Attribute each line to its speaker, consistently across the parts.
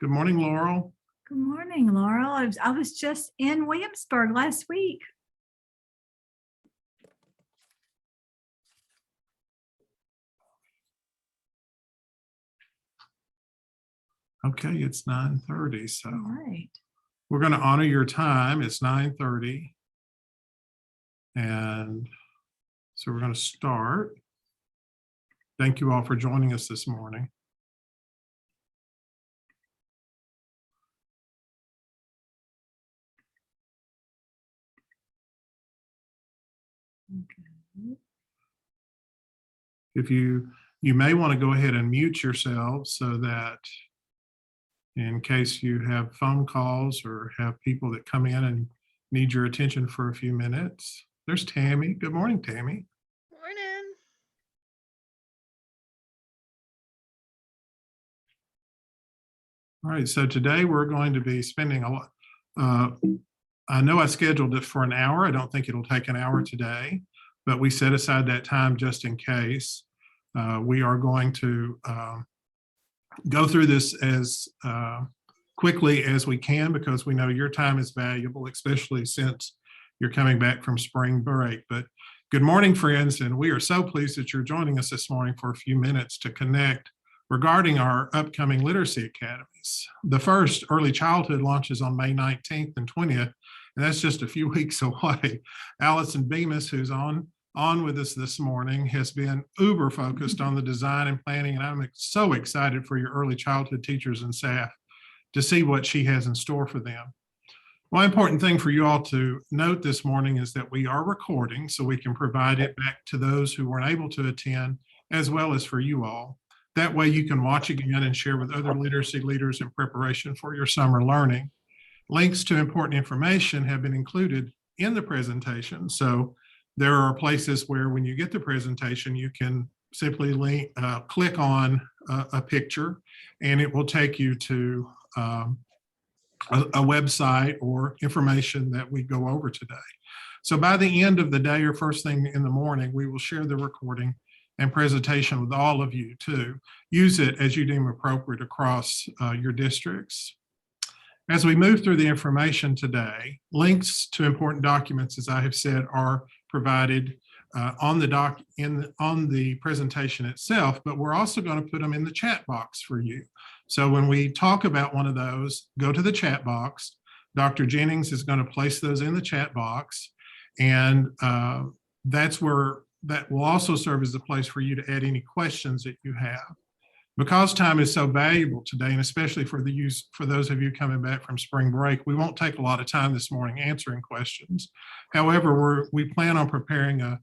Speaker 1: Good morning, Laurel.
Speaker 2: Good morning, Laurel. I was just in Williamsburg last week.
Speaker 1: Okay, it's 9:30, so
Speaker 2: All right.
Speaker 1: we're going to honor your time. It's 9:30. And so we're going to start. Thank you all for joining us this morning.
Speaker 2: Okay.
Speaker 1: If you may want to go ahead and mute yourselves so that in case you have phone calls or have people that come in and need your attention for a few minutes. There's Tammy. Good morning, Tammy.
Speaker 3: Morning.
Speaker 1: All right, so today we're going to be spending a lot. I know I scheduled it for an hour. I don't think it'll take an hour today, but we set aside that time just in case. We are going to go through this as quickly as we can because we know your time is valuable, especially since you're coming back from spring break. But good morning, friends, and we are so pleased that you're joining us this morning for a few minutes to connect regarding our upcoming literacy academies. The first, early childhood, launches on May 19th and 20th, and that's just a few weeks away. Allison Bemis, who's on with us this morning, has been uber focused on the design and planning, and I'm so excited for your early childhood teachers and staff to see what she has in store for them. One important thing for you all to note this morning is that we are recording so we can provide it back to those who weren't able to attend, as well as for you all. That way you can watch again and share with other literacy leaders in preparation for your summer learning. Links to important information have been included in the presentation. So there are places where when you get the presentation, you can simply click on a picture and it will take you to a website or information that we go over today. So by the end of the day or first thing in the morning, we will share the recording and presentation with all of you to use it as you deem appropriate across your districts. As we move through the information today, links to important documents, as I have said, are provided on the presentation itself, but we're also going to put them in the chat box for you. So when we talk about one of those, go to the chat box. Dr. Jennings is going to place those in the chat box, and that's where that will also serve as the place for you to add any questions that you have. Because time is so valuable today, and especially for those of you coming back from spring break, we won't take a lot of time this morning answering questions. However, we plan on preparing a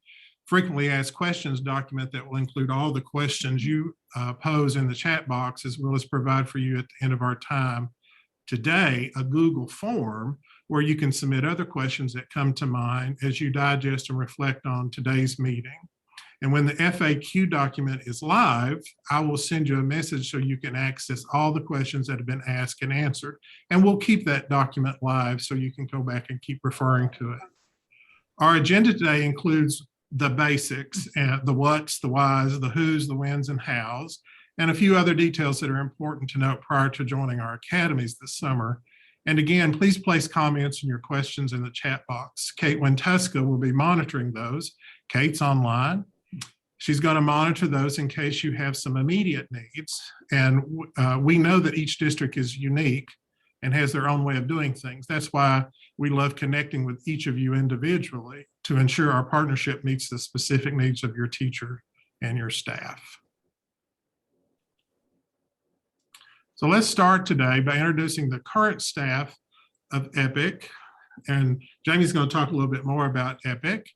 Speaker 1: frequently asked questions document that will include all the questions you pose in the chat box, as well as provide for you at the end of our time today a Google form where you can submit other questions that come to mind as you digest and reflect on today's meeting. And when the FAQ document is live, I will send you a message so you can access all the questions that have been asked and answered. And we'll keep that document live so you can go back and keep referring to it. Our agenda today includes the basics, and the what's, the whys, the who's, the whens, and how's, and a few other details that are important to note prior to joining our academies this summer. And again, please place comments and your questions in the chat box. Kate Wintuska will be monitoring those. Kate's online. She's going to monitor those in case you have some immediate needs. And we know that each district is unique and has their own way of doing things. That's why we love connecting with each of you individually to ensure our partnership meets the specific needs of your teacher and your staff. So let's start today by introducing the current staff of EPIC. And Jamie's going to talk a little bit more about EPIC.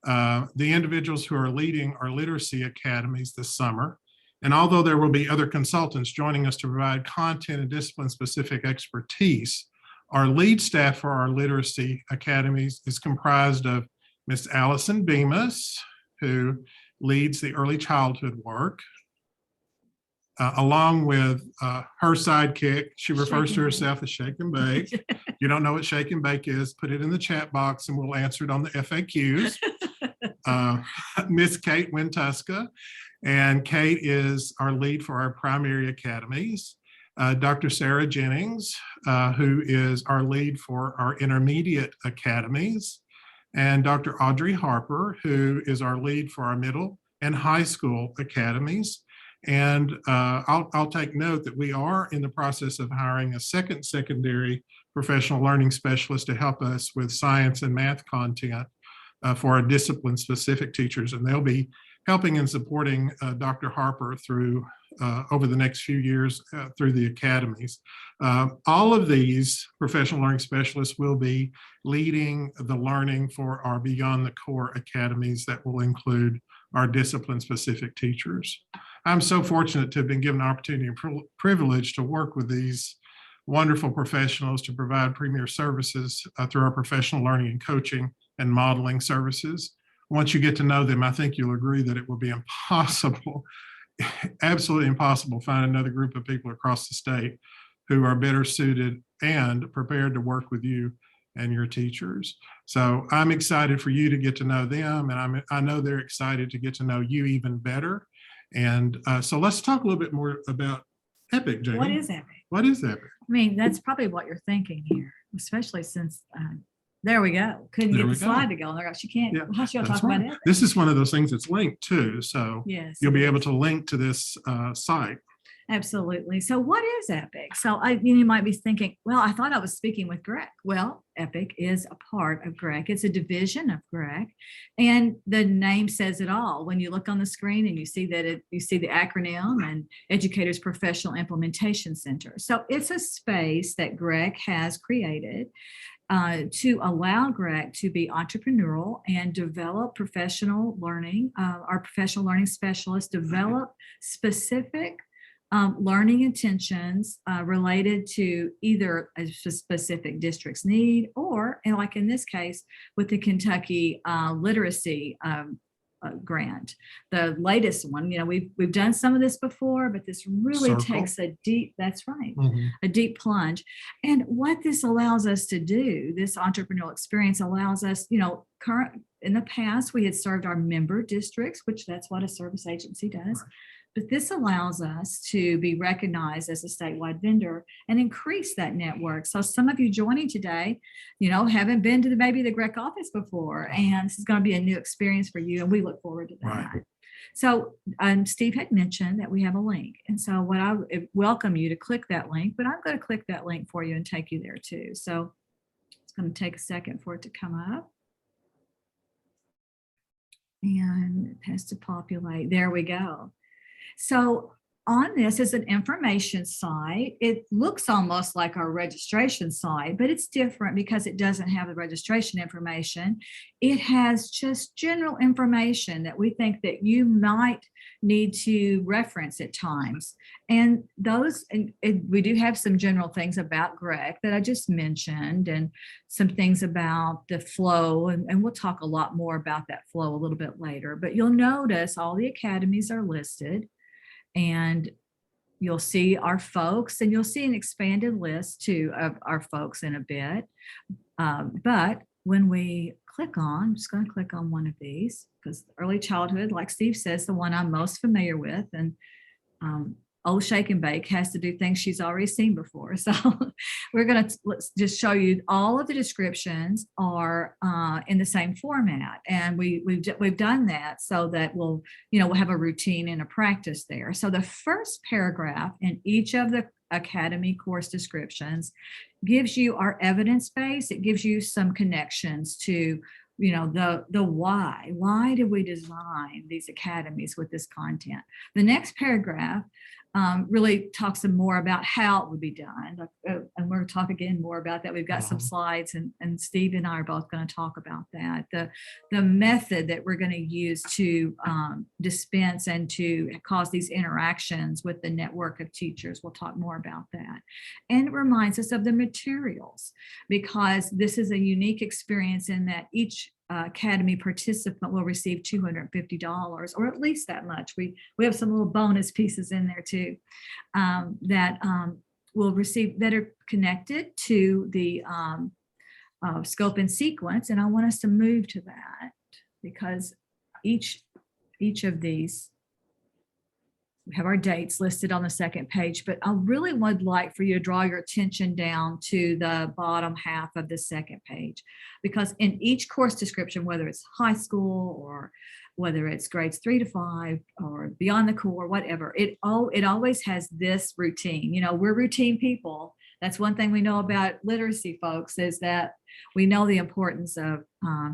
Speaker 1: The individuals who are leading our literacy academies this summer. And although there will be other consultants joining us to provide content and discipline-specific expertise, our lead staff for our literacy academies is comprised of Ms. Allison Bemis, who leads the early childhood work, along with her sidekick. She refers to herself as Shake and Bake. If you don't know what Shake and Bake is, put it in the chat box and we'll answer it on the FAQs. Miss Kate Wintuska, and Kate is our lead for our primary academies. Dr. Sarah Jennings, who is our lead for our intermediate academies, and Dr. Audrey Harper, who is our lead for our middle and high school academies. And I'll take note that we are in the process of hiring a second secondary professional learning specialist to help us with science and math content for our discipline-specific teachers. And they'll be helping and supporting Dr. Harper through over the next few years through the academies. All of these professional learning specialists will be leading the learning for our Beyond the Core academies that will include our discipline-specific teachers. I'm so fortunate to have been given the opportunity and privilege to work with these wonderful professionals to provide premier services through our professional learning and coaching and modeling services. Once you get to know them, I think you'll agree that it will be impossible, absolutely impossible, to find another group of people across the state who are better suited and prepared to work with you and your teachers. So I'm excited for you to get to know them, and I know they're excited to get to know you even better. And so let's talk a little bit more about EPIC, Jamie.
Speaker 2: What is EPIC?
Speaker 1: What is EPIC?
Speaker 2: I mean, that's probably what you're thinking here, especially since there we go. Couldn't
Speaker 1: There
Speaker 2: get
Speaker 1: we
Speaker 2: the
Speaker 1: go.
Speaker 2: slide to go. And she can't.
Speaker 1: Yeah,
Speaker 2: How's she gonna
Speaker 1: That's
Speaker 2: talk about
Speaker 1: right.
Speaker 2: it?
Speaker 1: This is one of those things that's linked too. So
Speaker 2: Yes,
Speaker 1: you'll be
Speaker 2: it
Speaker 1: able
Speaker 2: is.
Speaker 1: to link to this site.
Speaker 2: Absolutely. So what is EPIC? So you might be thinking, well, I thought I was speaking with GREC. Well, EPIC is a part of GREC. It's a division of GREC, and the name says it all. When you look on the screen and you see that you see the acronym and Educators Professional Implementation Center. So it's a space that GREC has created to allow GREC to be entrepreneurial and develop professional learning. Our professional learning specialists develop specific learning intentions related to either a specific district's need or, and like in this case, with the Kentucky literacy grant, the latest one. You know, we've done some of this before, but this really
Speaker 1: Circle.
Speaker 2: takes a deep, that's right,
Speaker 1: Mhm.
Speaker 2: a deep plunge. And what this allows us to do, this entrepreneurial experience allows us, you know, in the past, we had served our member districts, which that's what a service agency does.
Speaker 1: Right.
Speaker 2: But this allows us to be recognized as a statewide vendor and increase that network. So some of you joining today, you know, haven't been to maybe the GREC office before, and this is going to be a new experience for you, and we look forward to that.
Speaker 1: Right.
Speaker 2: So Steve had mentioned that we have a link. And so what I would welcome you to click that link, but I'm going to click that link for you and take you there too. So it's going to take a second for it to come up. And it has to populate. There we go. So on this is an information site. It looks almost like our registration site, but it's different because it doesn't have the registration information. It has just general information that we think that you might need to reference at times. And those, and we do have some general things about GREC that I just mentioned, and some things about the flow, and we'll talk a lot more about that flow a little bit later. But you'll notice all the academies are listed, and you'll see our folks, and you'll see an expanded list too of our folks in a bit. But when we click on, I'm just going to click on one of these, because early childhood, like Steve says, the one I'm most familiar with, and old Shake and Bake has to do things she's already seen before. So we're going to let's just show you all of the descriptions are in the same format. And we've done that so that we'll have a routine and a practice there. So the first paragraph in each of the Academy course descriptions gives you our evidence base. It gives you some connections to the why did we design these academies with this content. The next paragraph really talks some more about how it would be done. And we're going to talk again more about that. We've got some slides, and Steve and I are both going to talk about that. The method that we're going to use to dispense and to cause these interactions with the network of teachers. We'll talk more about that. And it reminds us of the materials, because this is a unique experience in that each Academy participant will receive $250, or at least that much. We have some little bonus pieces in there too that will receive, that are connected to the scope and sequence. And I want us to move to that, because each of these We have our dates listed on the second page, but I really would like for you to draw your attention down to the bottom half of the second page, because in each course description, whether it's high school or whether it's grades 3 to 5 or beyond the core, whatever, it always has this routine. You know, we're routine people. That's one thing we know about literacy folks, is that we know the importance of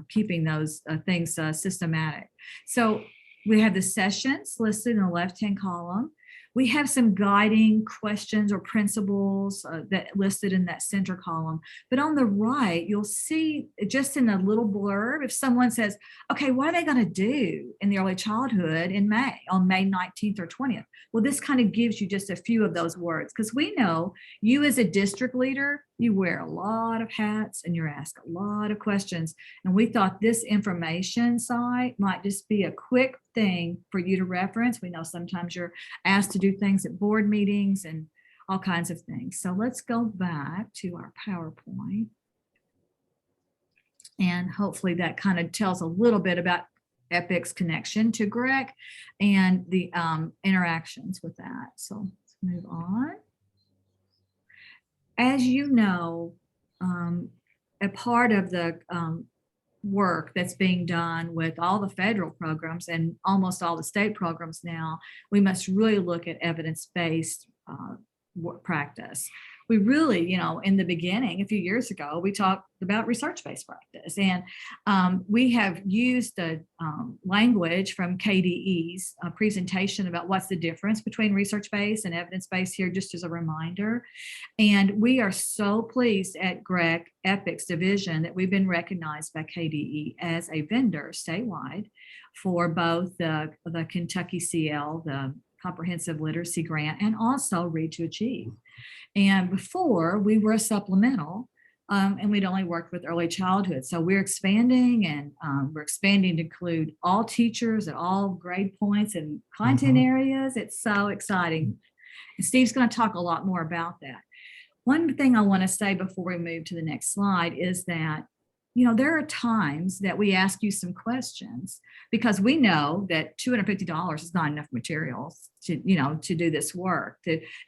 Speaker 2: keeping those things systematic. So we have the sessions listed in the left-hand column. We have some guiding questions or principles that listed in that center column. But on the right, you'll see just in a little blurb, if someone says, okay, what are they going to do in the early childhood in May, on May 19th or 20th? Well, this kind of gives you just a few of those words, because we know you as a district leader, you wear a lot of hats and you're asked a lot of questions. And we thought this information site might just be a quick thing for you to reference. We know sometimes you're asked to do things at board meetings and all kinds of things. So let's go back to our PowerPoint. And hopefully that kind of tells a little bit about EPIC's connection to GREC and the interactions with that. So let's move on. As you know, a part of the work that's being done with all the federal programs and almost all the state programs now, we must really look at evidence-based practice. We really, you know, in the beginning, a few years ago, we talked about research-based practice, and we have used the language from KDE's presentation about what's the difference between research-based and evidence-based here, just as a reminder. And we are so pleased at GREC EPIC's division that we've been recognized by KDE as a vendor statewide for both the Kentucky CL, the Comprehensive Literacy Grant, and also Read to Achieve. And before, we were a supplemental, and we'd only worked with early childhood. So we're expanding, and we're expanding to include all teachers at all grade points and content areas. It's so exciting. And Steve's going to talk a lot more about that. One thing I want to say before we move to the next slide is that, you know, there are times that we ask you some questions because we know that $250 is not enough materials to, you know, to do this work,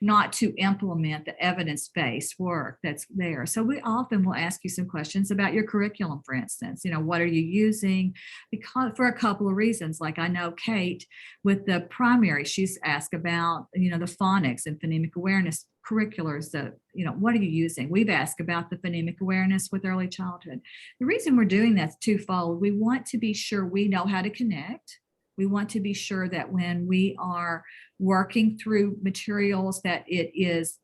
Speaker 2: not to implement the evidence-based work that's there. So we often will ask you some questions about your curriculum, for instance. You know, what are you using? Because for a couple of reasons, like I know Kate with the primary, she's asked about, you know, the phonics and phonemic awareness curriculars, that, you know, what are you using? We've asked about the phonemic awareness with early childhood. The reason we're doing that's twofold. We want to be sure we know how to connect. We want to be sure that when we are working through materials that it is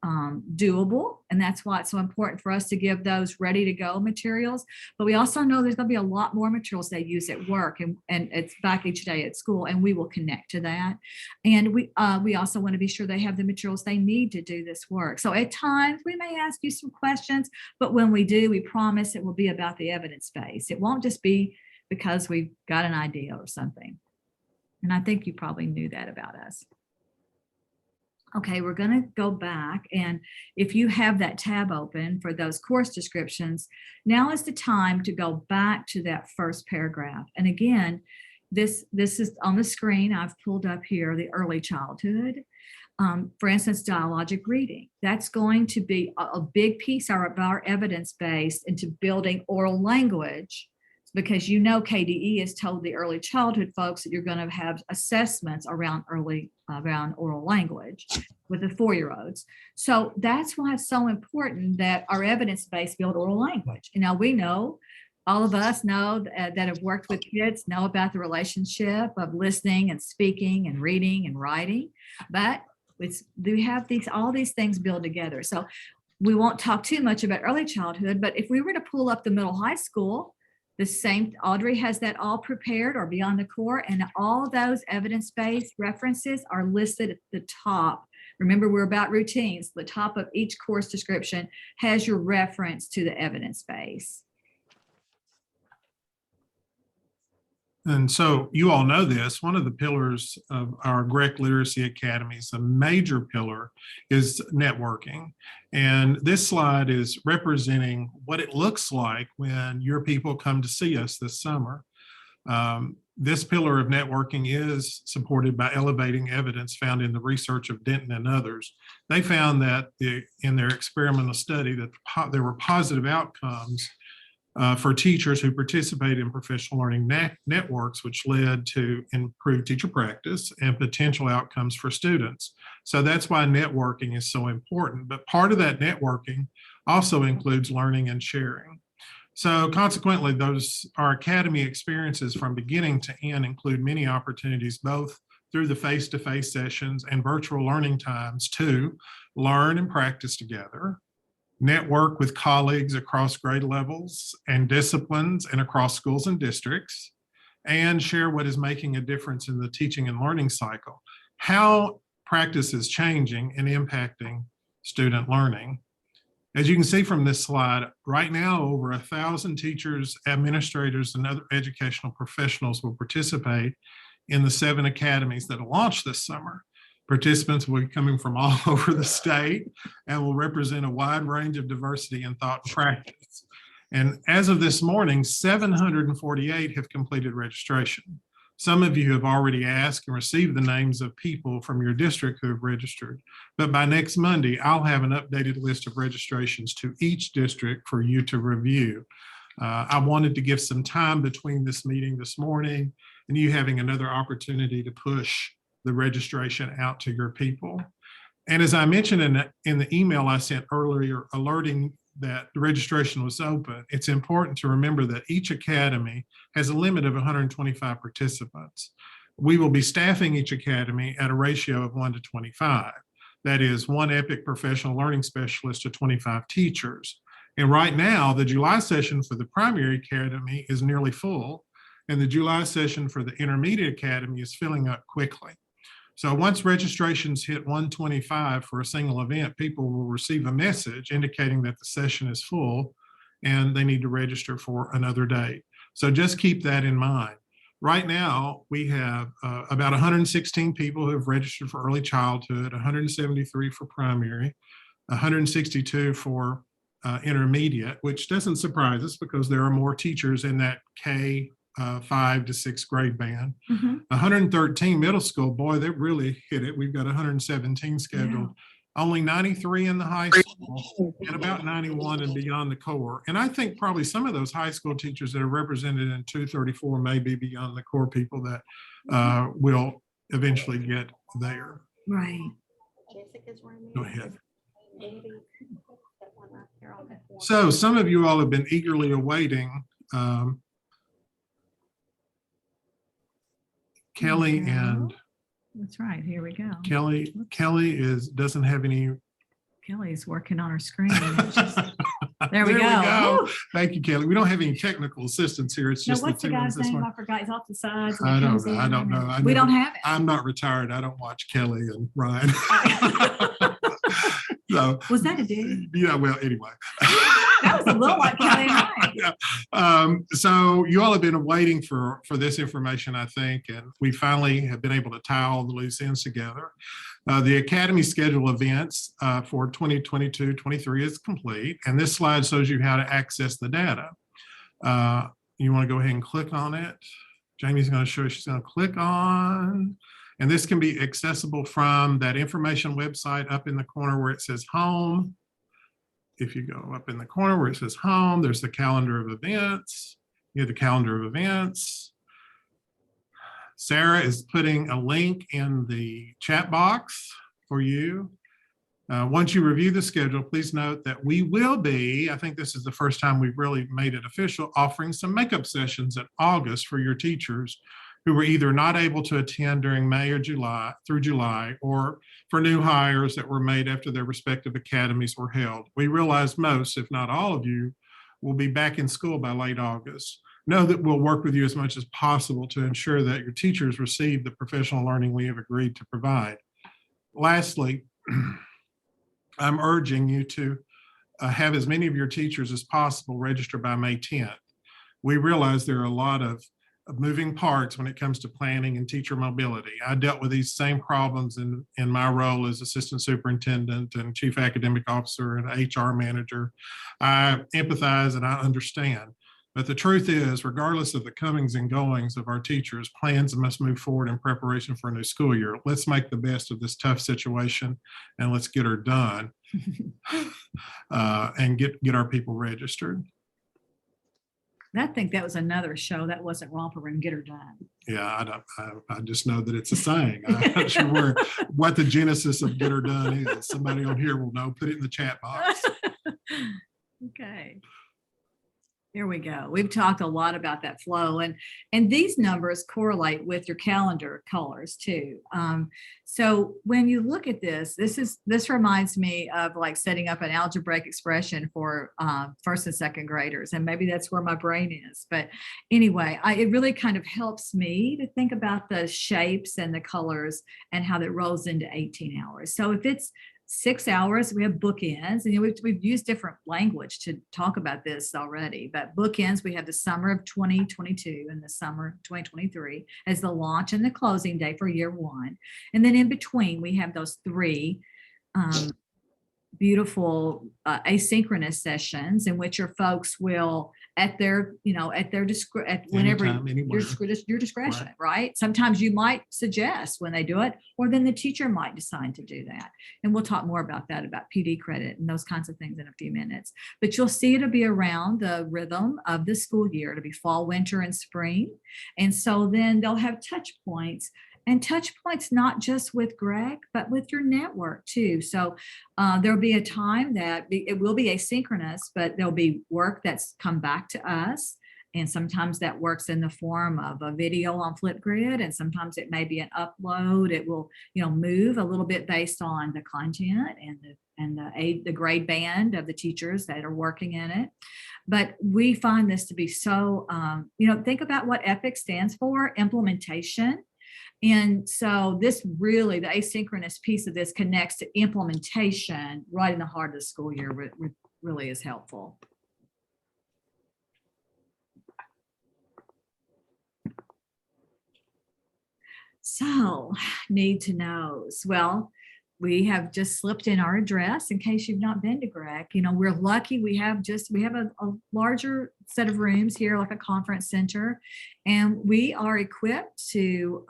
Speaker 2: doable. And that's why it's so important for us to give those ready to go materials. But we also know there's going to be a lot more materials they use at work, and it's back each day at school, and we will connect to that. And we also want to be sure they have the materials they need to do this work. So at times we may ask you some questions, but when we do, we promise it will be about the evidence base. It won't just be because we've got an idea or something. And I think you probably knew that about us. Okay, we're going to go back, and if you have that tab open for those course descriptions, now is the time to go back to that first paragraph. And again, this is on the screen. I've pulled up here the early childhood. For instance, dialogic reading. That's going to be a big piece of our evidence base into building oral language, because you know KDE has told the early childhood folks that you're going to have assessments around oral language with the 4-year-olds. So that's why it's so important that our evidence-based build oral language. You know, we know, all of us know that have worked with kids know about the relationship of listening and speaking and reading and writing, but we have all these things build together. So we won't talk too much about early childhood, but if we were to pull up the middle high school, the same, Audrey has that all prepared, or beyond the core, and all those evidence-based references are listed at the top. Remember, we're about routines. The top of each course description has your reference to the evidence base.
Speaker 1: And so you all know this, one of the pillars of our GREC Literacy Academies, a major pillar, is networking. And this slide is representing what it looks like when your people come to see us this summer. This pillar of networking is supported by elevating evidence found in the research of Denton and others. They found that in their experimental study that there were positive outcomes for teachers who participate in professional learning networks, which led to improved teacher practice and potential outcomes for students. So that's why networking is so important. But part of that networking also includes learning and sharing. So consequently, our academy experiences from beginning to end include many opportunities, both through the face-to-face sessions and virtual learning times, to learn and practice together, network with colleagues across grade levels and disciplines and across schools and districts, and share what is making a difference in the teaching and learning cycle, how practice is changing and impacting student learning. As you can see from this slide, right now, over 1,000 teachers, administrators, and other educational professionals will participate in the 7 academies that will launch this summer. Participants will be coming from all over the state and will represent a wide range of diversity in thought and practice. And as of this morning, 748 have completed registration. Some of you have already asked and received the names of people from your district who have registered. But by next Monday, I'll have an updated list of registrations to each district for you to review. I wanted to give some time between this meeting this morning and you having another opportunity to push the registration out to your people. And as I mentioned in the email I sent earlier, alerting that the registration was open, it's important to remember that each academy has a limit of 125 participants. We will be staffing each academy at a ratio of 1 to 25. That is 1 EPIC professional learning specialist to 25 teachers. And right now, the July session for the primary academy is nearly full, and the July session for the intermediate academy is filling up quickly. So once registrations hit 125 for a single event, people will receive a message indicating that the session is full and they need to register for another date. So just keep that in mind. Right now, we have about 116 people who have registered for early childhood, 173 for primary, 162 for intermediate, which doesn't surprise us because there are more teachers in that K 5 to 6th grade band. 113 middle school, boy, they really hit it. We've got 117 scheduled. Only 93 in the high school and about 91 and beyond the core. And I think probably some of those high school teachers that are represented in 234 may be beyond the core people that will eventually get there.
Speaker 2: Right.
Speaker 1: Go ahead. So some of you all have been eagerly awaiting Kelly and
Speaker 2: that's right. Here we go.
Speaker 1: Kelly doesn't have any.
Speaker 2: Kelly's working on her screen. There we go.
Speaker 1: Go. Thank you, Kelly. We don't have any technical assistance here. It's just
Speaker 2: what's
Speaker 1: the
Speaker 2: the
Speaker 1: two
Speaker 2: guy's
Speaker 1: ones this
Speaker 2: name?
Speaker 1: one.
Speaker 2: I forgot. He's off the side.
Speaker 1: I don't know.
Speaker 2: We don't have it.
Speaker 1: I'm not retired. I don't watch Kelly and Ryan. So
Speaker 2: was that a dude?
Speaker 1: Yeah. Well, anyway.
Speaker 2: That was a little like Kelly and Ryan.
Speaker 1: Yeah. So you all have been waiting for this information, I think, and we finally have been able to tie all the loose ends together. The Academy schedule events for 2022-23 is complete, and this slide shows you how to access the data. You want to go ahead and click on it. Jamie's going to show you, she's going to click on, and this can be accessible from that information website up in the corner where it says home. If you go up in the corner where it says home, there's the calendar of events. You have the calendar of events. Sarah is putting a link in the chat box for you. Once you review the schedule, please note that we will be, I think this is the first time we've really made it official, offering some makeup sessions in August for your teachers who were either not able to attend during May or July, or for new hires that were made after their respective academies were held. We realize most, if not all of you, will be back in school by late August. Know that we'll work with you as much as possible to ensure that your teachers receive the professional learning we have agreed to provide. Lastly, I'm urging you to have as many of your teachers as possible register by May 10th. We realize there are a lot of moving parts when it comes to planning and teacher mobility. I dealt with these same problems in my role as assistant superintendent and chief academic officer and HR manager. I empathize and I understand. But the truth is, regardless of the comings and goings of our teachers, plans must move forward in preparation for a new school year. Let's make the best of this tough situation and let's get her done and get our people registered.
Speaker 2: I think that was another show that wasn't Romper Room, Get Her Done.
Speaker 1: Yeah, I just know that it's a saying. I'm not sure what the genesis of Get Her Done is. Somebody on here will know. Put it in the chat box.
Speaker 2: Okay. Here we go. We've talked a lot about that flow, and these numbers correlate with your calendar colors too. So when you look at this reminds me of like setting up an algebraic expression for first and second graders, and maybe that's where my brain is. But anyway, it really kind of helps me to think about the shapes and the colors and how that rolls into 18 hours. So if it's 6 hours, we have bookends, and we've used different language to talk about this already, but bookends, we have the summer of 2022 and the summer of 2023 as the launch and the closing day for year one. And then in between, we have those three beautiful asynchronous sessions in which your folks will at their whenever
Speaker 1: Anytime, anywhere.
Speaker 2: your discretion, right? Sometimes you might suggest when they do it, or then the teacher might decide to do that. And we'll talk more about that, about PD credit and those kinds of things in a few minutes. But you'll see it'll be around the rhythm of the school year. It'll be fall, winter, and spring. And so then they'll have touch points. And touch points not just with Greg, but with your network too. So there'll be a time that it will be asynchronous, but there'll be work that's come back to us. And sometimes that works in the form of a video on Flipgrid, and sometimes it may be an upload. It will, move a little bit based on the content and the grade band of the teachers that are working in it. But we find this to be so, think about what EPIC stands for, implementation. And so this really, the asynchronous piece of this connects to implementation right in the heart of the school year, which really is helpful. So need to knows. Well, we have just slipped in our address in case you've not been to Greg. We're lucky we have a larger set of rooms here, like a conference center, and we are equipped to,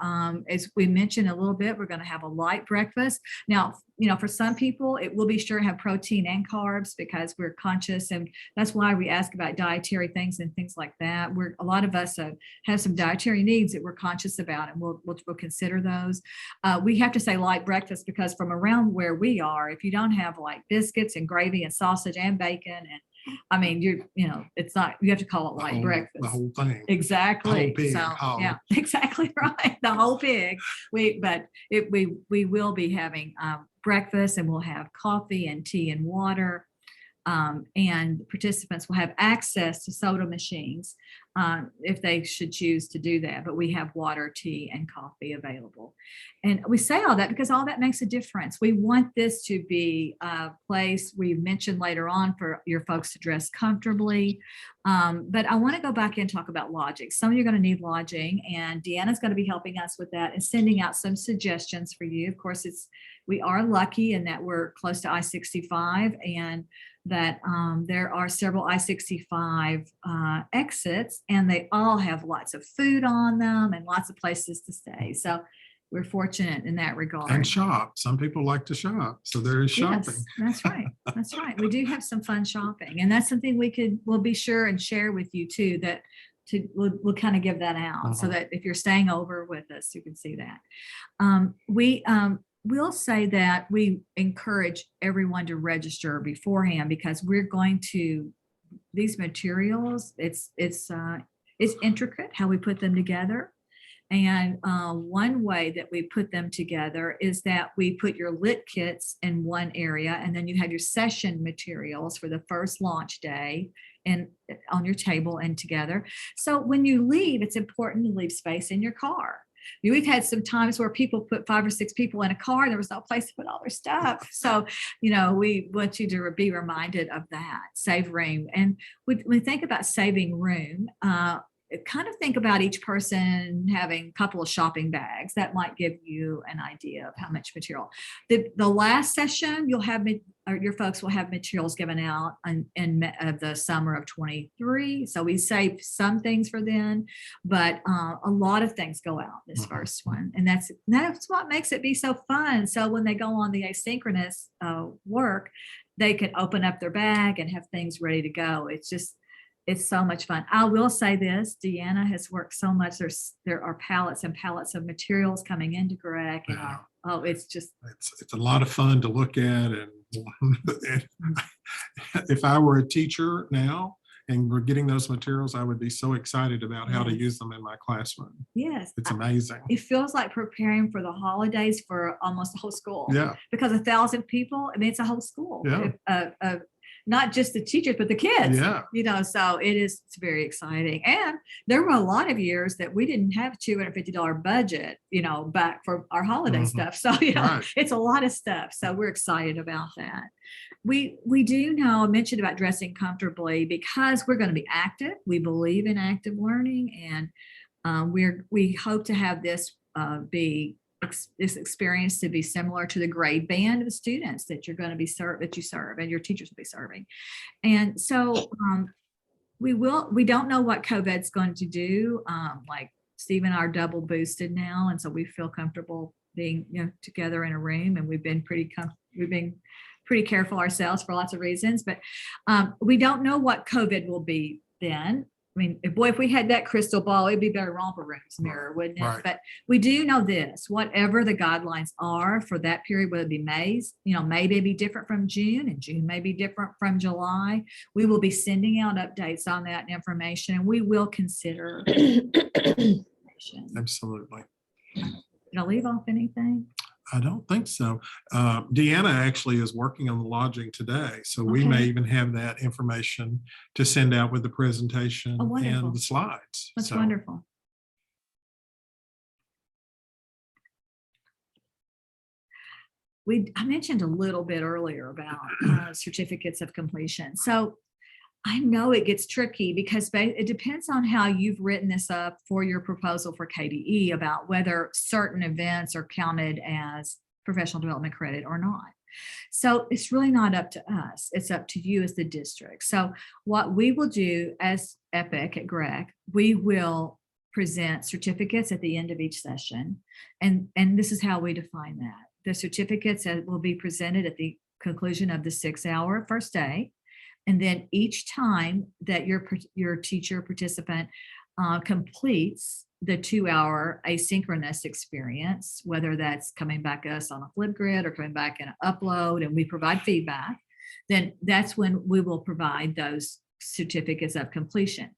Speaker 2: as we mentioned a little bit, we're going to have a light breakfast. Now, for some people, it will be sure to have protein and carbs because we're conscious, and that's why we ask about dietary things and things like that. A lot of us have some dietary needs that we're conscious about, and we'll consider those. We have to say light breakfast because from around where we are, if you don't have like biscuits and gravy and sausage and bacon, and it's not, you have to call it light breakfast.
Speaker 1: The whole thing.
Speaker 2: Exactly.
Speaker 1: The whole pig.
Speaker 2: So yeah, exactly right. The whole pig. We will be having breakfast, and we'll have coffee and tea and water. And participants will have access to soda machines if they should choose to do that. But we have water, tea, and coffee available. And we say all that because all that makes a difference. We want this to be a place we mentioned later on for your folks to dress comfortably. But I want to go back and talk about lodging. Some of you are going to need lodging, and Deanna's going to be helping us with that and sending out some suggestions for you. Of course, we are lucky in that we're close to I-65, and that there are several I-65 exits, and they all have lots of food on them and lots of places to stay. So we're fortunate in that regard.
Speaker 1: And shop. Some people like to shop, so there is shopping.
Speaker 2: Yes, that's right. That's right. We do have some fun shopping, and that's something we'll be sure and share with you too. We'll kind of give that out so that if you're staying over with us, you can see that. We'll say that we encourage everyone to register beforehand because we're going to, these materials, it's intricate how we put them together. And one way that we put them together is that we put your lit kits in one area, and then you have your session materials for the first launch day and on your table and together. So when you leave, it's important to leave space in your car. We've had some times where people put 5 or 6 people in a car and there was no place to put all their stuff. So, we want you to be reminded of that, save room. And when we think about saving room, kind of think about each person having a couple of shopping bags. That might give you an idea of how much material. The last session, you'll have your folks will have materials given out in the summer of 23. So we saved some things for then, but a lot of things go out this first one. And that's what makes it be so fun. So when they go on the asynchronous work, they can open up their bag and have things ready to go. It's so much fun. I will say this, Deanna has worked so much. There are pallets and pallets of materials coming into Greg, and
Speaker 1: Wow.
Speaker 2: it's just,
Speaker 1: It's a lot of fun to look at. And if I were a teacher now and we're getting those materials, I would be so excited about how to
Speaker 2: Yes.
Speaker 1: use them in my classroom.
Speaker 2: yes,
Speaker 1: It's amazing.
Speaker 2: it feels like preparing for the holidays for almost the whole school.
Speaker 1: Yeah,
Speaker 2: Because 1,000 people, I mean, it's a whole school.
Speaker 1: Yeah.
Speaker 2: Not just the teachers, but the kids.
Speaker 1: yeah,
Speaker 2: So it's very exciting. And there were a lot of years that we didn't have $250 budget, back for our holiday
Speaker 1: Mhm.
Speaker 2: stuff. So,
Speaker 1: Right.
Speaker 2: it's a lot of stuff. So we're excited about that. We do know, I mentioned about dressing comfortably because we're going to be active. We believe in active learning, and we hope to have this this experience to be similar to the grade band of students that you're going to be that you serve and your teachers will be serving. And so we don't know what COVID's going to do. Like Steve and I are double boosted now, and so we feel comfortable being together in a room, and we've been pretty careful ourselves for lots of reasons, but we don't know what COVID will be then. I mean, boy, if we had that crystal ball, it'd be better romper room's mirror, wouldn't it?
Speaker 1: Right.
Speaker 2: But we do know this, whatever the guidelines are for that period, whether it be May be different from June, and June may be different from July. We will be sending out updates on that information, and we will consider information.
Speaker 1: absolutely.
Speaker 2: Did I leave off anything?
Speaker 1: I don't think so. Deanna actually is working on the lodging today, so we
Speaker 2: Okay.
Speaker 1: may even have that information to send out with the presentation
Speaker 2: Oh, wonderful.
Speaker 1: and the slides.
Speaker 2: That's
Speaker 1: So,
Speaker 2: wonderful. I mentioned a little bit earlier about certificates of completion. So I know it gets tricky because it depends on how you've written this up for your proposal for KDE about whether certain events are counted as professional development credit or not. So it's really not up to us. It's up to you as the district. So what we will do as EPIC at GREC, we will present certificates at the end of each session. And this is how we define that. The certificates will be presented at the conclusion of the 6-hour first day. And then each time that your teacher participant completes the 2-hour asynchronous experience, whether that's coming back us on a Flipgrid or coming back in an upload, and we provide feedback, then that's when we will provide those certificates of completion.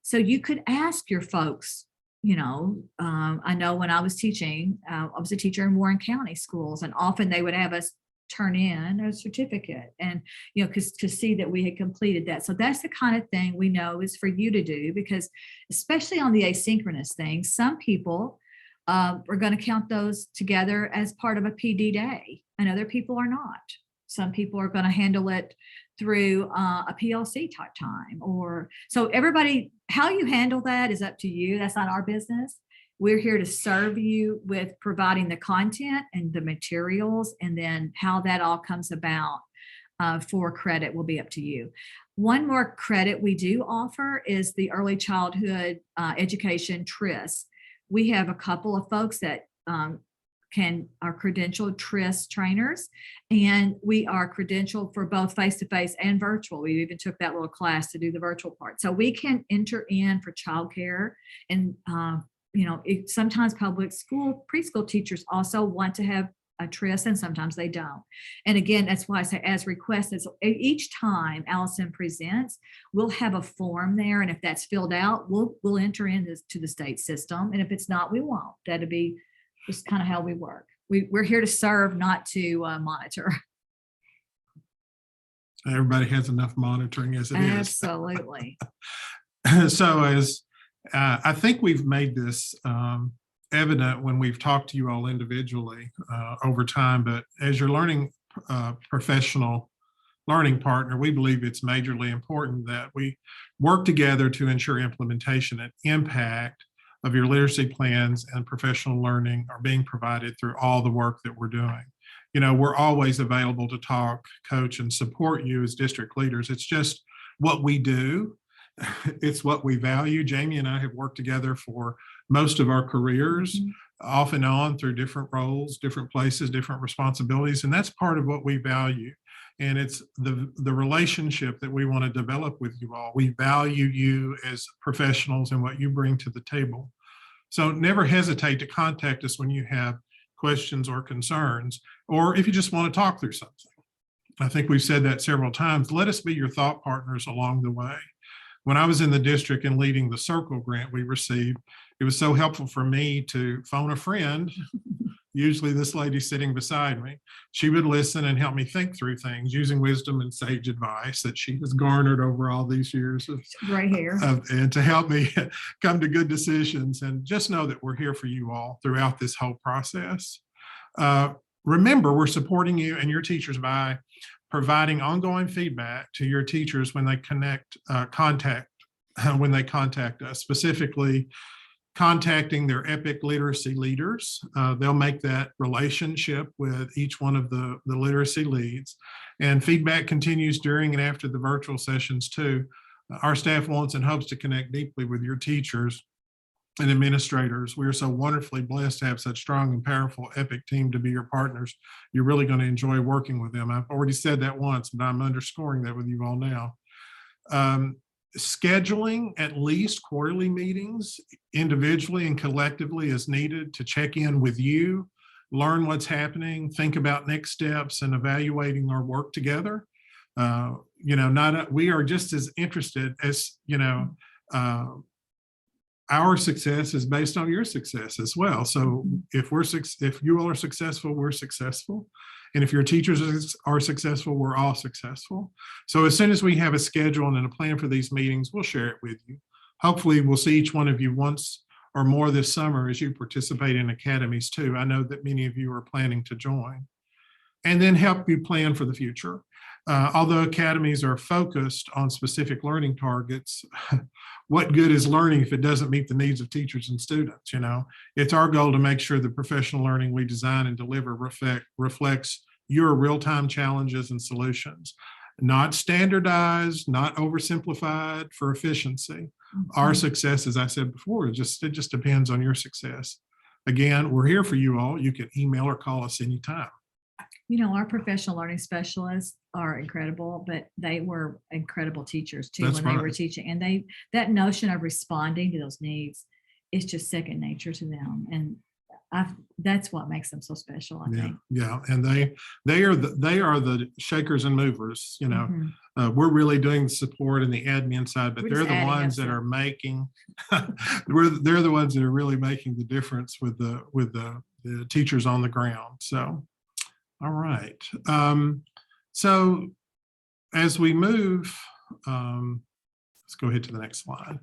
Speaker 2: So you could ask your folks, I know when I was teaching, I was a teacher in Warren County schools, and often they would have us turn in a certificate and because to see that we had completed that. So that's the kind of thing we know is for you to do, because especially on the asynchronous things, some people are going to count those together as part of a PD day, and other people are not. Some people are going to handle it through a PLC type time, or so everybody, how you handle that is up to you. That's not our business. We're here to serve you with providing the content and the materials, and then how that all comes about for credit will be up to you. One more credit we do offer is the early childhood education TRIS. We have a couple of folks that are credentialed TRIS trainers, and we are credentialed for both face-to-face and virtual. We even took that little class to do the virtual part. So we can enter in for childcare, and sometimes public school preschool teachers also want to have a TRIS, and sometimes they don't. And again, that's why I say as requested. So each time Allison presents, we'll have a form there, and if that's filled out, we'll enter into the state system. And if it's not, we won't. That'll be just kind of how we work. We're here to serve, not to monitor.
Speaker 1: everybody has enough monitoring as it is.
Speaker 2: Absolutely.
Speaker 1: So as I think we've made this evident when we've talked to you all individually over time, but as your learning professional learning partner, we believe it's majorly important that we work together to ensure implementation and impact of your literacy plans and professional learning are being provided through all the work that we're doing. we're always available to talk, coach, and support you as district leaders. It's just what we do. It's what we value. Jamie and I have worked together for most of our careers, off and on through different roles, different places, different responsibilities. And that's part of what we value. And it's the relationship that we want to develop with you all. We value you as professionals and what you bring to the table. So never hesitate to contact us when you have questions or concerns, or if you just want to talk through something. I think we've said that several times. Let us be your thought partners along the way. When I was in the district and leading the Circle grant we received, it was so helpful for me to phone a friend, usually this lady sitting beside me. She would listen and help me think through things using wisdom and sage advice that she has garnered over all these years
Speaker 2: Right here.
Speaker 1: And to help me come to good decisions. And just know that we're here for you all throughout this whole process. Remember, we're supporting you and your teachers by providing ongoing feedback to your teachers when they contact us, specifically contacting their EPIC literacy leaders. They'll make that relationship with each one of the literacy leads, and feedback continues during and after the virtual sessions too. Our staff wants and hopes to connect deeply with your teachers and administrators. We are so wonderfully blessed to have such strong and powerful EPIC team to be your partners. You're really going to enjoy working with them. I've already said that once, but I'm underscoring that with you all now. Scheduling at least quarterly meetings individually and collectively as needed to check in with you, learn what's happening, think about next steps, and evaluating our work together. We are just as interested as, our success is based on your success as well. So if you all are successful, we're successful. And if your teachers are successful, we're all successful. So as soon as we have a schedule and a plan for these meetings, we'll share it with you. Hopefully we'll see each one of you once or more this summer as you participate in academies too. I know that many of you are planning to join. And then help you plan for the future. Although academies are focused on specific learning targets, what good is learning if it doesn't meet the needs of teachers and students? It's our goal to make sure the professional learning we design and deliver reflects your real-time challenges and solutions, not standardized, not oversimplified for efficiency. Our success, as I said before, it just depends on your success. Again, we're here for you all. You can email or call us anytime.
Speaker 2: Our professional learning specialists are incredible, but they were incredible teachers too.
Speaker 1: That's
Speaker 2: when
Speaker 1: right.
Speaker 2: They were teaching, and that notion of responding to those needs is just second nature to them. And that's what makes them so special, I think.
Speaker 1: Yeah, and they are the shakers and movers. We're really doing the support and the admin side, but they're the ones that are making. They're the ones that are really making the difference with the teachers on the ground. So. All right. So as we move, let's go ahead to the next slide.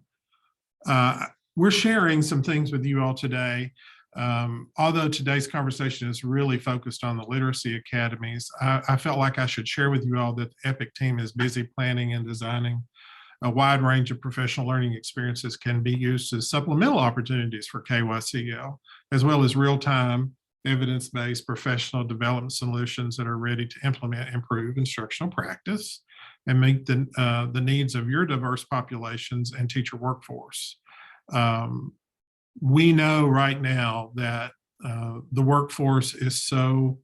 Speaker 1: We're sharing some things with you all today. Although today's conversation is really focused on the literacy academies, I felt like I should share with you all that the EPIC team is busy planning and designing a wide range of professional learning experiences can be used as supplemental opportunities for KYCL, as well as real-time evidence-based professional development solutions that are ready to implement improved instructional practice and meet the needs of your diverse populations and teacher workforce. We know right now that the workforce is so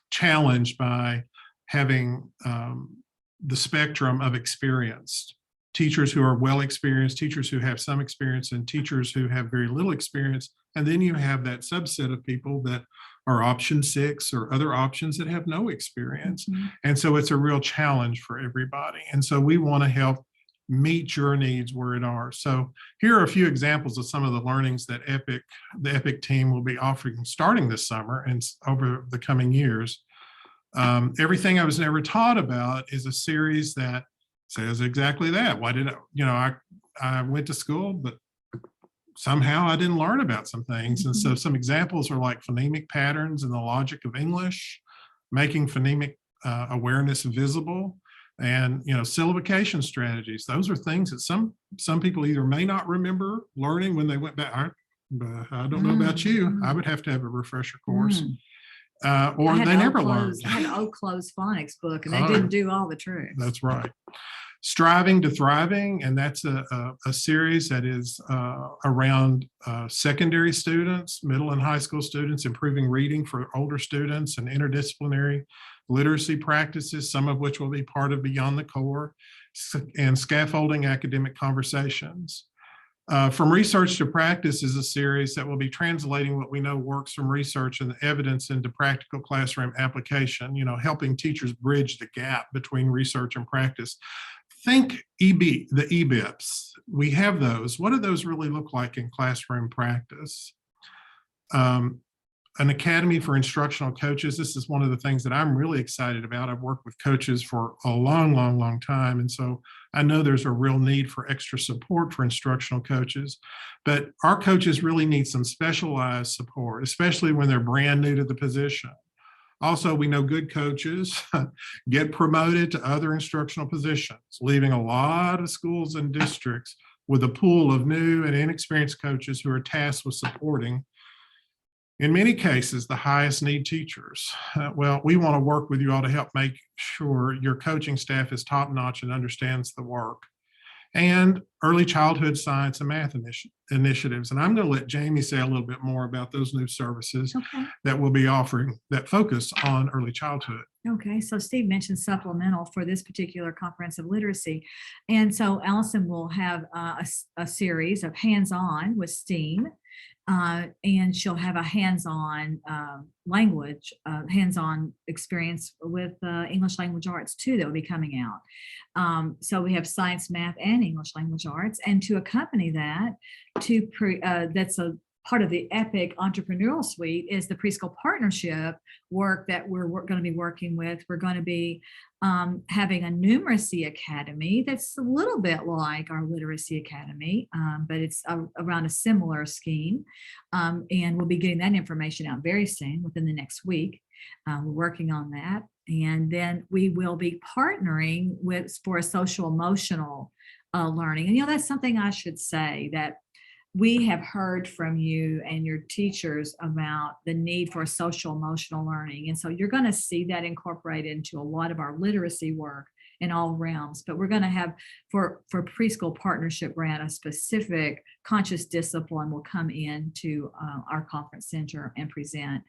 Speaker 1: challenged by having the spectrum of experienced teachers who are well experienced, teachers who have some experience, and teachers who have very little experience. And then you have that subset of people that are option 6 or other options that have no experience. And so it's a real challenge for everybody. And so we want to help meet your needs where it are. So here are a few examples of some of the learnings that the EPIC team will be offering starting this summer and over the coming years. Everything I Was Never Taught About is a series that says exactly that. Why did I went to school, but somehow I didn't learn about some things. And so some examples are like phonemic patterns and the logic of English, making phonemic awareness visible, and syllabication strategies. Those are things that some people either may not remember learning when they went back. I don't know about you. I would have to have a refresher course. or they never learned.
Speaker 2: I had an old closed phonics book, and they
Speaker 1: Oh.
Speaker 2: didn't do all the tricks.
Speaker 1: That's right. Striving to Thriving, and that's a series that is around secondary students, middle and high school students, improving reading for older students and interdisciplinary literacy practices, some of which will be part of Beyond the Core, and Scaffolding Academic Conversations. From Research to Practice is a series that will be translating what we know works from research and evidence into practical classroom application, helping teachers bridge the gap between research and practice. Think the EBIPs. We have those. What do those really look like in classroom practice? An Academy for Instructional Coaches. This is one of the things that I'm really excited about. I've worked with coaches for a long time. And so I know there's a real need for extra support for instructional coaches, but our coaches really need some specialized support, especially when they're brand new to the position. Also, we know good coaches get promoted to other instructional positions, leaving a lot of schools and districts with a pool of new and inexperienced coaches who are tasked with supporting, in many cases, the highest need teachers. Well, we want to work with you all to help make sure your coaching staff is top-notch and understands the work. And early childhood science and math initiatives. And I'm going to let Jamie say a little bit more about those new services that we'll be offering that focus on early childhood.
Speaker 2: Okay, so Steve mentioned supplemental for this particular comprehensive literacy. And so Allison will have a series of hands-on with STEAM, and she'll have a hands-on language, hands-on experience with English language arts too that will be coming out. So we have science, math, and English language arts. And to accompany that, that's a part of the EPIC Entrepreneurial Suite is the preschool partnership work that we're going to be working with. We're going to be having a numeracy academy that's a little bit like our literacy academy, but it's around a similar scheme. And we'll be getting that information out very soon, within the next week. We're working on that. And then we will be partnering for a social emotional learning. And, that's something I should say, that we have heard from you and your teachers about the need for social emotional learning. And so you're going to see that incorporated into a lot of our literacy work in all realms. But we're going to have, for preschool partnership grant, a specific conscious discipline will come into our conference center and present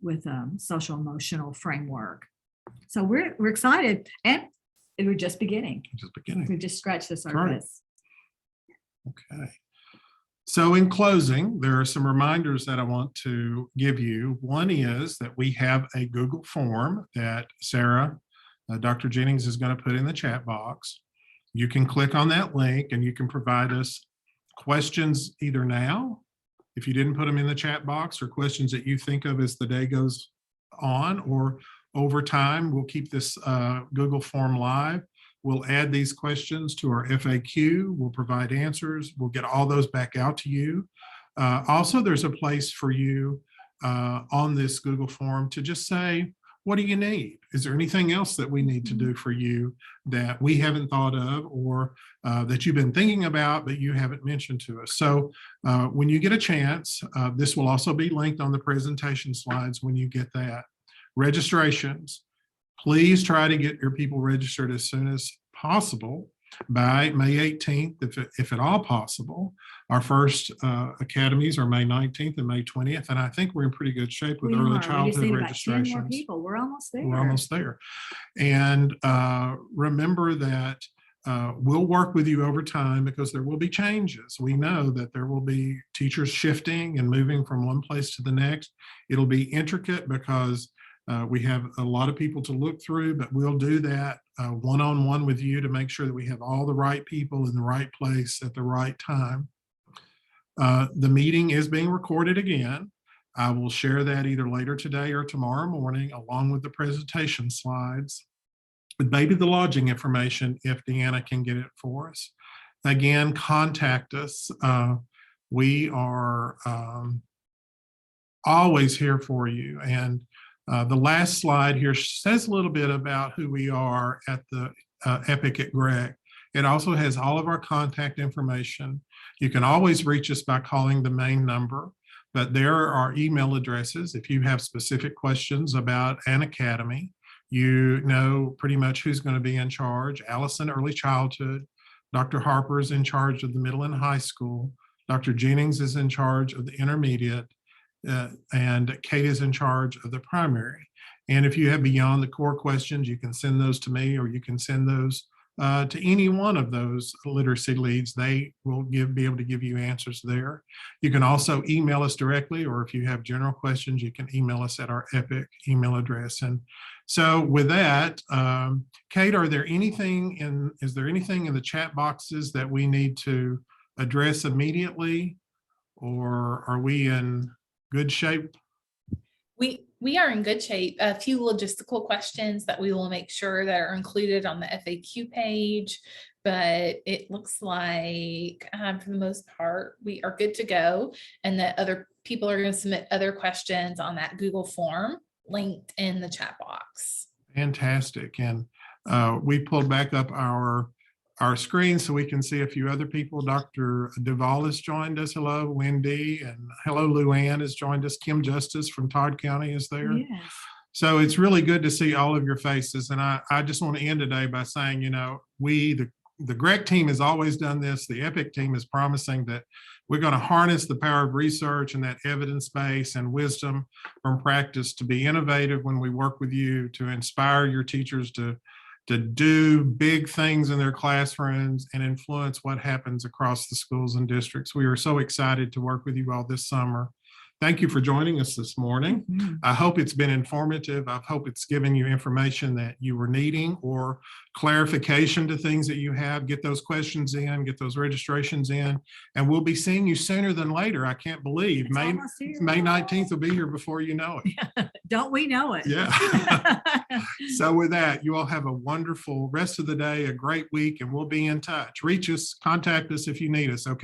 Speaker 2: with a social emotional framework. So we're excited, and we're just beginning. We've just scratched the surface.
Speaker 1: Okay. So in closing, there are some reminders that I want to give you. One is that we have a Google form that Sarah, Dr. Jennings, is going to put in the chat box. You can click on that link and you can provide us questions either now, if you didn't put them in the chat box, or questions that you think of as the day goes on, or over time. We'll keep this Google form live. We'll add these questions to our FAQ. We'll provide answers. We'll get all those back out to you. Also, there's a place for you on this Google form to just say, what do you need? Is there anything else that we need to do for you that we haven't thought of, or that you've been thinking about but you haven't mentioned to us? So when you get a chance, this will also be linked on the presentation slides when you get that. Registrations. Please try to get your people registered as soon as possible by May 18th, if at all possible. Our first academies are May 19th and May 20th, and I think we're in pretty good shape with early childhood registrations.
Speaker 2: 10 more people. We're almost there.
Speaker 1: We're almost there. And remember that we'll work with you over time, because there will be changes. We know that there will be teachers shifting and moving from one place to the next. It'll be intricate because we have a lot of people to look through, but we'll do that one-on-one with you to make sure that we have all the right people in the right place at the right time. The meeting is being recorded again. I will share that either later today or tomorrow morning, along with the presentation slides, with maybe the lodging information if Deanna can get it for us. Again, contact us. We are always here for you. And the last slide here says a little bit about who we are at the EPIC at Gregg. It also has all of our contact information. You can always reach us by calling the main number. but there are email addresses. If you have specific questions about an academy, you know pretty much who's going to be in charge. Allison, early childhood. Dr. Harper is in charge of the middle and high school. Dr. Jennings is in charge of the intermediate, and Kate is in charge of the primary. And if you have beyond the core questions, you can send those to me, or you can send those to any one of those literacy leads. They will be able to give you answers there. You can also email us directly, or if you have general questions, you can email us at our EPIC email address. And so with that, Kate, is there anything in the chat boxes that we need to address immediately, or are we in good shape?
Speaker 3: We are in good shape. A few logistical questions that we will make sure that are included on the FAQ page, but it looks like for the most part, we are good to go, and that other people are going to submit other questions on that Google form linked in the chat box.
Speaker 1: Fantastic. And we pulled back up our screen so we can see a few other people. Dr. Duvall has joined us. Hello, Wendy. And hello, Luann has joined us. Kim Justice from Todd County is there.
Speaker 2: Yes.
Speaker 1: So it's really good to see all of your faces. And I just want to end today by saying, the GREC team has always done this. The EPIC team is promising that we're going to harness the power of research and that evidence base and wisdom from practice to be innovative when we work with you, to inspire your teachers to do big things in their classrooms and influence what happens across the schools and districts. We are so excited to work with you all this summer. Thank you for joining us this morning.
Speaker 2: Mhm.
Speaker 1: I hope it's been informative. I hope it's given you information that you were needing, or clarification to things that you have. Get those questions in, get those registrations in, and we'll be seeing you sooner than later. I can't believe
Speaker 2: It's almost here.
Speaker 1: May 19th will be here before you know it.
Speaker 2: Don't we know it?
Speaker 1: Yeah. So with that, you all have a wonderful rest of the day, a great week, and we'll be in touch. Reach us, contact us if you need us, okay?